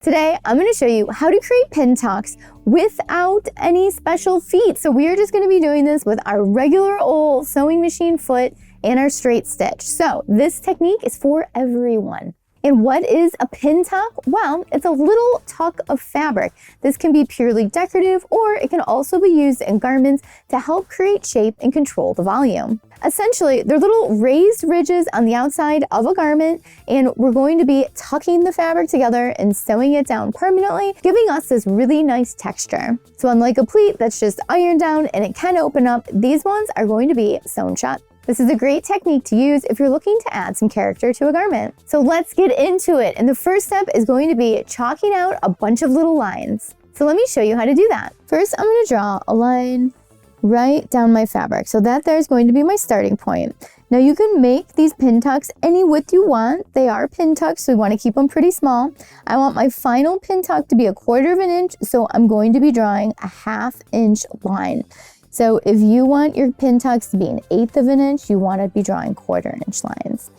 Today, I'm going to show you how to create pin tucks without any special feet. So we are just going to be doing this with our regular old sewing machine foot and our straight stitch. So this technique is for everyone. And what is a pin tuck? Well, it's a little tuck of fabric. This can be purely decorative, or it can also be used in garments to help create shape and control the volume. Essentially, they're little raised ridges on the outside of a garment, and we're going to be tucking the fabric together and sewing it down permanently, giving us this really nice texture. So unlike a pleat that's just ironed down and it can open up, these ones are going to be sewn shut. This is a great technique to use if you're looking to add some character to a garment. So let's get into it. And the first step is going to be chalking out a bunch of little lines. So let me show you how to do that. First, I'm going to draw a line right down my fabric. So that there's going to be my starting point. Now you can make these pin tucks any width you want. They are pin tucks, so we want to keep them pretty small. I want my final pin tuck to be 1/4 of an inch, so I'm going to be drawing a 1/2 inch line. So if you want your pin tucks to be 1/8 of an inch, you want to be drawing 1/4 inch lines.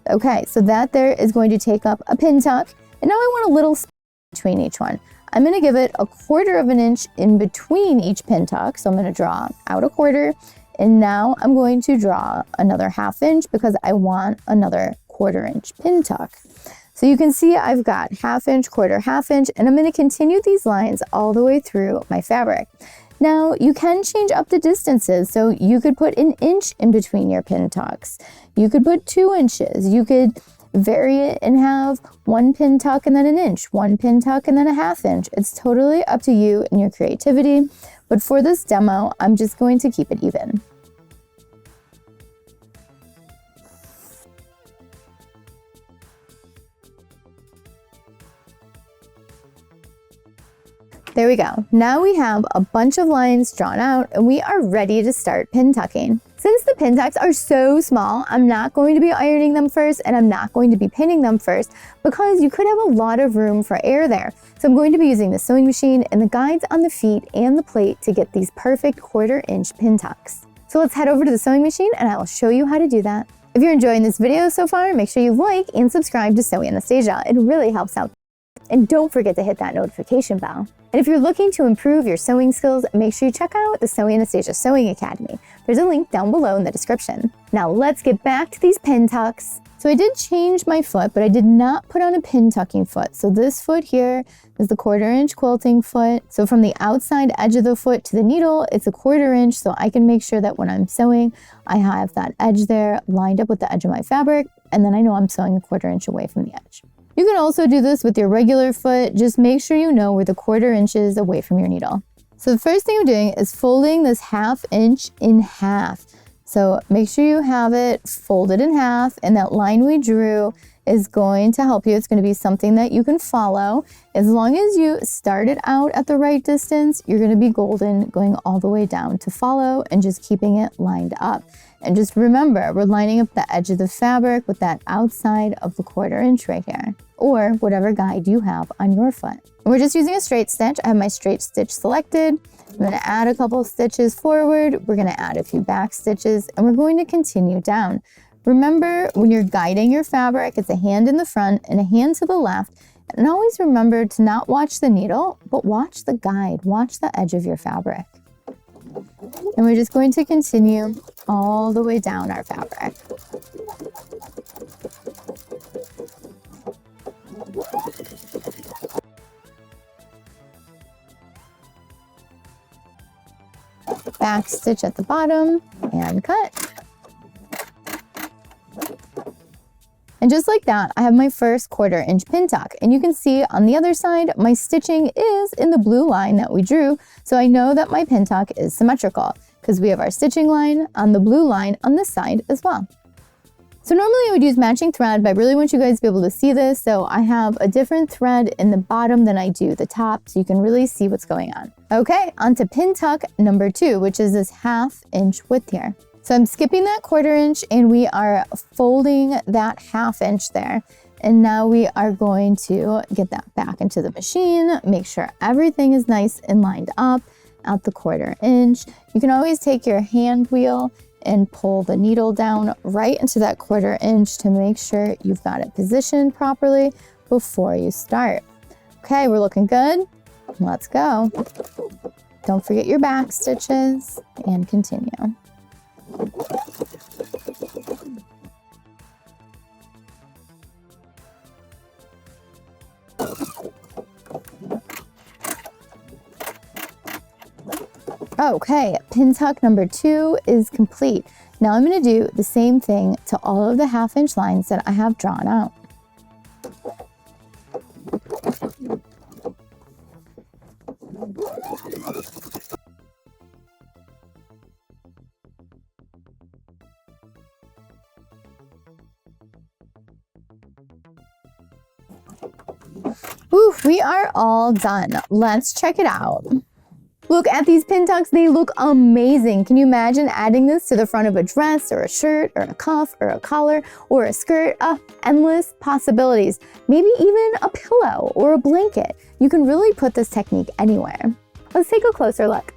Okay, so that there is going to take up a pin tuck. And now I want a little space between each one. I'm going to give it 1/4 of an inch in between each pin tuck. So I'm going to draw out 1/4. And now I'm going to draw another 1/2 inch because I want another 1/4 inch pin tuck. So you can see I've got 1/2 inch, 1/4, 1/2 inch, and I'm going to continue these lines all the way through my fabric. Now, you can change up the distances, so you could put 1 inch in between your pin tucks. You could put 2 inches. You could vary it and have 1 pin tuck and then 1 inch, 1 pin tuck and then 1/2 inch. It's totally up to you and your creativity, but for this demo, I'm just going to keep it even. There we go. Now we have a bunch of lines drawn out and we are ready to start pin tucking. Since the pin tucks are so small, I'm not going to be ironing them first and I'm not going to be pinning them first because you could have a lot of room for air there. So I'm going to be using the sewing machine and the guides on the feet and the plate to get these perfect 1/4 inch pin tucks. So let's head over to the sewing machine and I will show you how to do that. If you're enjoying this video so far, make sure you like and subscribe to Sew Anastasia. It really helps out. And don't forget to hit that notification bell. And if you're looking to improve your sewing skills, make sure you check out the Sew Anastasia Sewing Academy. There's a link down below in the description. Now let's get back to these pin tucks. So I did change my foot, but I did not put on a pin tucking foot. So this foot here is the 1/4 inch quilting foot. So from the outside edge of the foot to the needle, it's 1/4 inch. So I can make sure that when I'm sewing, I have that edge there lined up with the edge of my fabric. And then I know I'm sewing 1/4 inch away from the edge. You can also do this with your regular foot. Just make sure you know where the 1/4 inch is away from your needle. So the first thing I'm doing is folding this 1/2 inch in half. So make sure you have it folded in half, and that line we drew is going to help you. It's going to be something that you can follow. As long as you start it out at the right distance, you're going to be golden going all the way down to follow and just keeping it lined up. And just remember, we're lining up the edge of the fabric with that outside of the 1/4 inch right here, or whatever guide you have on your foot. And we're just using a straight stitch. I have my straight stitch selected. I'm going to add a couple of stitches forward. We're going to add a few back stitches, and we're going to continue down. Remember, when you're guiding your fabric, it's a hand in the front and a hand to the left. And always remember to not watch the needle, but watch the guide, watch the edge of your fabric. And we're just going to continue all the way down our fabric. Back stitch at the bottom and cut. And just like that, I have my first 1/4 inch pin tuck. And you can see on the other side, my stitching is in the blue line that we drew. So I know that my pin tuck is symmetrical because we have our stitching line on the blue line on this side as well. So normally I would use matching thread, but I really want you guys to be able to see this. So I have a different thread in the bottom than I do the top, so you can really see what's going on. Okay, on to pin tuck number 2, which is this 1/2 inch width here. So I'm skipping that 1/4 inch and we are folding that 1/2 inch there. And now we are going to get that back into the machine, make sure everything is nice and lined up at the 1/4 inch. You can always take your hand wheel and pull the needle down right into that 1/4 inch to make sure you've got it positioned properly before you start. Okay, we're looking good. Let's go. Don't forget your back stitches and continue. Okay, pin tuck number 2 is complete. Now I'm going to do the same thing to all of the 1/2 inch lines that I have drawn out. Whew, we are all done. Let's check it out. Look at these pin tucks, they look amazing. Can you imagine adding this to the front of a dress or a shirt or a cuff or a collar or a skirt? Endless possibilities. Maybe even a pillow or a blanket. You can really put this technique anywhere. Let's take a closer look.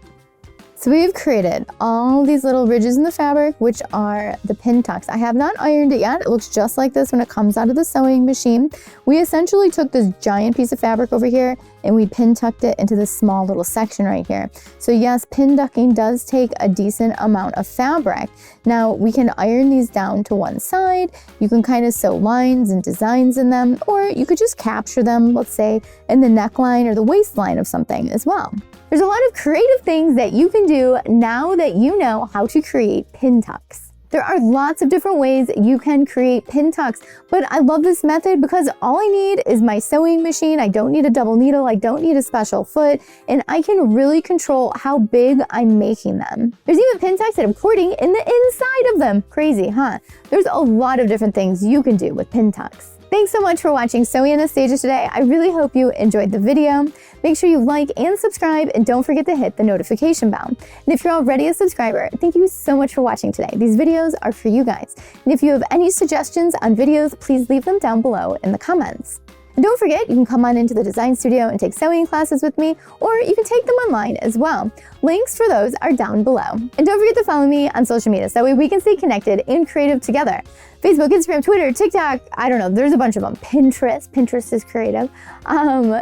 So we've created all these little ridges in the fabric, which are the pin tucks. I have not ironed it yet. It looks just like this when it comes out of the sewing machine. We essentially took this giant piece of fabric over here and we pin tucked it into this small little section right here. So yes, pin tucking does take a decent amount of fabric. Now we can iron these down to one side. You can kind of sew lines and designs in them, or you could just capture them, let's say, in the neckline or the waistline of something as well. There's a lot of creative things that you can do now that you know how to create pin tucks. There are lots of different ways you can create pin tucks, but I love this method because all I need is my sewing machine. I don't need a double needle, I don't need a special foot, and I can really control how big I'm making them. There's even pin tucks that I'm cording in the inside of them. Crazy, huh? There's a lot of different things you can do with pin tucks. Thanks so much for watching Sewing Anastasia today. I really hope you enjoyed the video. Make sure you like and subscribe, and don't forget to hit the notification bell. And if you're already a subscriber, thank you so much for watching today. These videos are for you guys. And if you have any suggestions on videos, please leave them down below in the comments. And don't forget, you can come on into the design studio and take sewing classes with me, or you can take them online as well. Links for those are down below. And don't forget to follow me on social media, so that way we can stay connected and creative together. Facebook, Instagram, Twitter, TikTok, I don't know, there's a bunch of them. Pinterest is creative.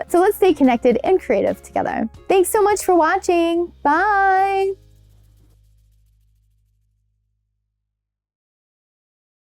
So let's stay connected and creative together. Thanks so much for watching. Bye.